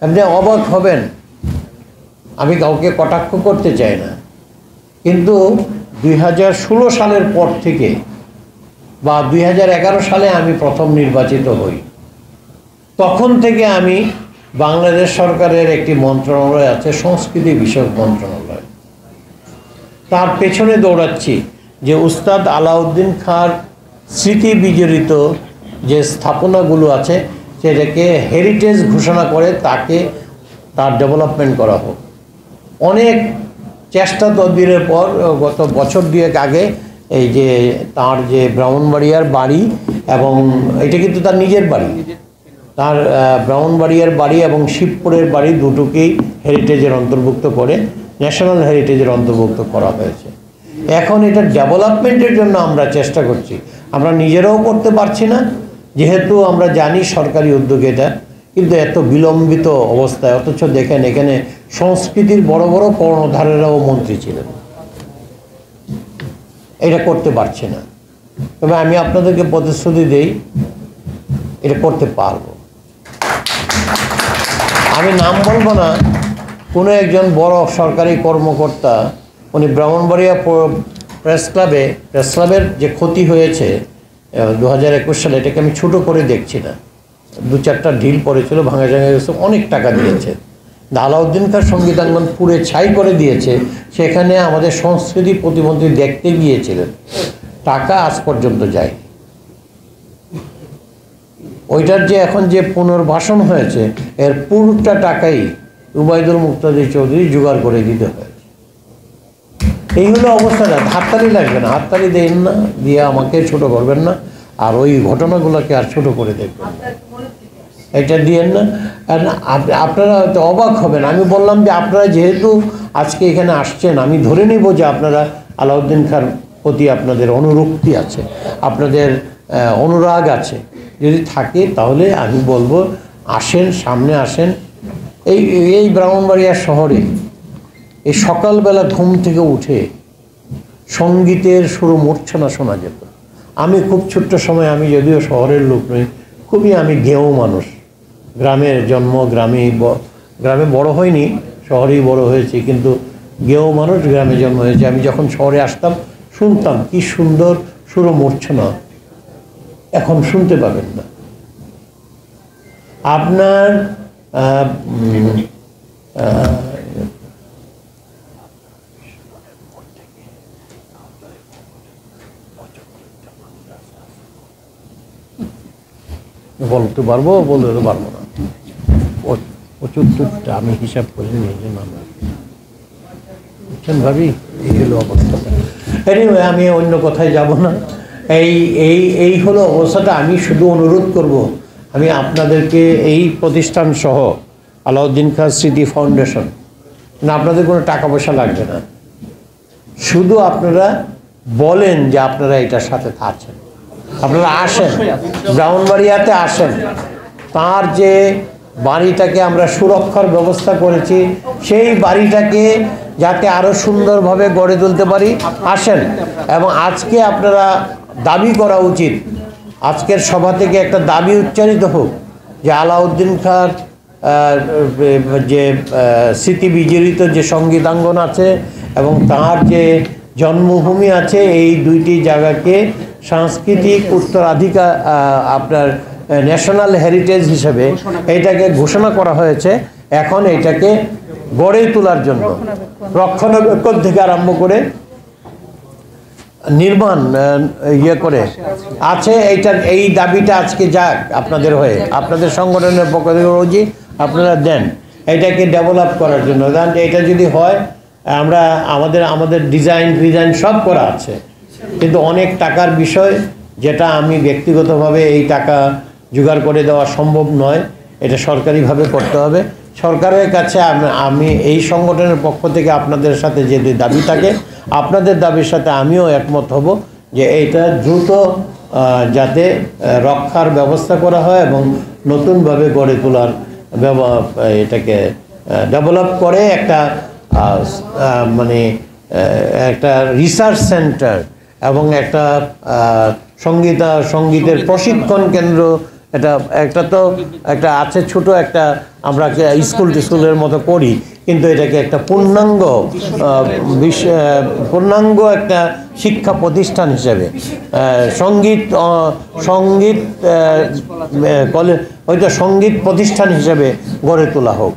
আপনি অবাক হবেন, আমি কাউকে কটাক্ষ করতে চাই না, কিন্তু 2016 সালের পর থেকে বা 2011 সালে আমি প্রথম নির্বাচিত হই, তখন থেকে আমি বাংলাদেশ সরকারের একটি মন্ত্রণালয় আছে, সংস্কৃতি বিষয়ক মন্ত্রণালয়, তার পেছনে দৌড়াচ্ছি যে উস্তাদ আলাউদ্দিন খাঁর স্মৃতি বিজড়িত যে স্থাপনাগুলো আছে সেটাকে হেরিটেজ ঘোষণা করে তাকে তার ডেভেলপমেন্ট করা হোক। অনেক চেষ্টা তদবিরের পর গত বছর দুয়েক আগে এই যে তার যে ব্রাহ্মণবাড়িয়ার বাড়ি, এবং এটা কিন্তু তার নিজের বাড়ি, তার ব্রাহ্মণবাড়িয়ার বাড়ি এবং শিবপুরের বাড়ি দুটোকেই হেরিটেজের অন্তর্ভুক্ত করে ন্যাশনাল হেরিটেজের অন্তর্ভুক্ত করা হয়েছে। এখন এটা ডেভেলপমেন্টের জন্য আমরা চেষ্টা করছি, আমরা নিজেরাও করতে পারছি না, যেহেতু আমরা জানি সরকারি উদ্যোগ এটা, কিন্তু এত বিলম্বিত অবস্থায়, অথচ দেখেন এখানে সংস্কৃতির বড় বড় কর্ণধারেরাও মন্ত্রী ছিলেন, এটা করতে পারছি না। তবে আমি আপনাদেরকে প্রতিশ্রুতি দেই এটা করতে পারবো। আমি নাম বলবো না, কোনো একজন বড় সরকারি কর্মকর্তা উনি ব্রাহ্মণবাড়িয়া প্রেস ক্লাবের যে ক্ষতি হয়েছে 2021 সালে, এটাকে আমি ছোটো করে দেখছি না, 2-4টা ঢিল পড়েছিল, ভাঙা গেছে, অনেক টাকা দিয়েছে। আলাউদ্দিন খাঁর সঙ্গীতাঙ্গন পুড়ে ছাই করে দিয়েছে, সেখানে আমাদের সংস্কৃতি প্রতিমন্ত্রী দেখতে গিয়েছিলেন, টাকা আজ পর্যন্ত যায়। ওইটার যে এখন যে পুনর্বাসন হয়েছে এর পুরোটা টাকাই উবাইদুল মুক্তাদির চৌধুরী জোগাড় করে দিতে হয়েছে। এই হলো অবস্থাটা। হাততালি লাগবে না, হাততালি দেন না, দিয়ে আমাকে ছোট করবেন না, আর ওই ঘটনাগুলোকে আর ছোট করে দেখবেন না, এটা দিয়েন না। কারণ আপনারা হয়তো অবাক হবেন, আমি বললাম যে আপনারা যেহেতু আজকে এখানে আসছেন, আমি ধরে নেব যে আপনারা আলাউদ্দিন খাঁর প্রতি আপনাদের অনুরক্তি আছে, আপনাদের অনুরাগ আছে। যদি থাকে তাহলে আমি বলবো আসেন, সামনে আসেন। এই ব্রাহ্মণবাড়িয়া শহরে এই সকালবেলা ঘুম থেকে উঠে সঙ্গীতের সুর মূর্ছনা শোনা যেত। আমি খুব ছোট্ট সময়, আমি যদিও শহরের লোক নই, খুবই আমি গেঁয়ো মানুষ, গ্রামের জন্ম, গ্রামে বড় হয়নি, শহরেই বড় হয়েছি, কিন্তু গেঁয়ো মানুষ, গ্রামে জন্ম হয়েছে। আমি যখন শহরে আসতাম শুনতাম কি সুন্দর সুর মূর্ছনা, এখন শুনতে পাবেন না। আপনার বলতে পারবো, বলতে তো পারবো না, 75টা আমি হিসাব করে নিয়েছি নাম্বার, বুঝছেন ভাবি? এই হলো অবস্থাটা। এনিওয়ে, আমি অন্য কথায় যাব না। এই হলো অবস্থাটা। আমি শুধু অনুরোধ করব, আমি আপনাদেরকে এই প্রতিষ্ঠান সহ আলাউদ্দিন খাঁ স্মৃতি ফাউন্ডেশন, না আপনাদের কোনো টাকা পয়সা লাগবে না, শুধু আপনারা বলেন যে আপনারা এটার সাথে আছেন, আপনারা আসেন, ব্রাহ্মণবাড়িয়াতে আসেন, তার যে বাড়িটাকে আমরা সুরক্ষার ব্যবস্থা করেছি সেই বাড়িটাকে যাতে আরও সুন্দরভাবে গড়ে তুলতে পারি, আসেন। এবং আজকে আপনারা দাবি করা উচিত, আজকের সভা থেকে একটা দাবি উচ্চারিত হোক যে আলাউদ্দিন খাঁর যে স্মৃতি বিজড়িত যে সঙ্গীতাঙ্গন আছে এবং তার যে জন্মভূমি আছে, এই দুইটি জায়গাকে সাংস্কৃতিক উত্তরাধিকার আপনার ন্যাশনাল হেরিটেজ হিসেবে এইটাকে ঘোষণা করা হয়েছে। এখন এইটাকে গড়ে তোলার জন্য রক্ষণাবেক্ষণ থেকে আরম্ভ করে নির্মাণ করে আছে। এই দাবিটা আজকে যাক আপনাদের হয়ে, আপনাদের সংগঠনের পক্ষ থেকে রোজই আপনারা দেন এটাকে ডেভেলপ করার জন্য। এটা যদি হয়, আমরা আমাদের ডিজাইন সব করা আছে, কিন্তু অনেক টাকার বিষয়, যেটা আমি ব্যক্তিগতভাবে এই টাকা জোগাড় করে দেওয়া সম্ভব নয়, এটা সরকারিভাবে করতে হবে। সরকারের কাছে আমি এই সংগঠনের পক্ষ থেকে আপনাদের সাথে যে দাবি থাকে, আপনাদের দাবির সাথে আমিও একমত হব যে এইটা দ্রুত যাতে রক্ষার ব্যবস্থা করা হয় এবং নতুনভাবে গড়ে তোলার এটাকে ডেভেলপ করে একটা একটা রিসার্চ সেন্টার এবং একটা সঙ্গীতের প্রশিক্ষণ কেন্দ্র এটা একটা তো একটা আছে ছোট একটা আমরা স্কুলের মতো করি, কিন্তু এটাকে একটা পূর্ণাঙ্গ একটা শিক্ষা প্রতিষ্ঠান হিসেবে সঙ্গীত সঙ্গীত কলেজ, ওইটা সঙ্গীত প্রতিষ্ঠান হিসেবে গড়ে তোলা হোক।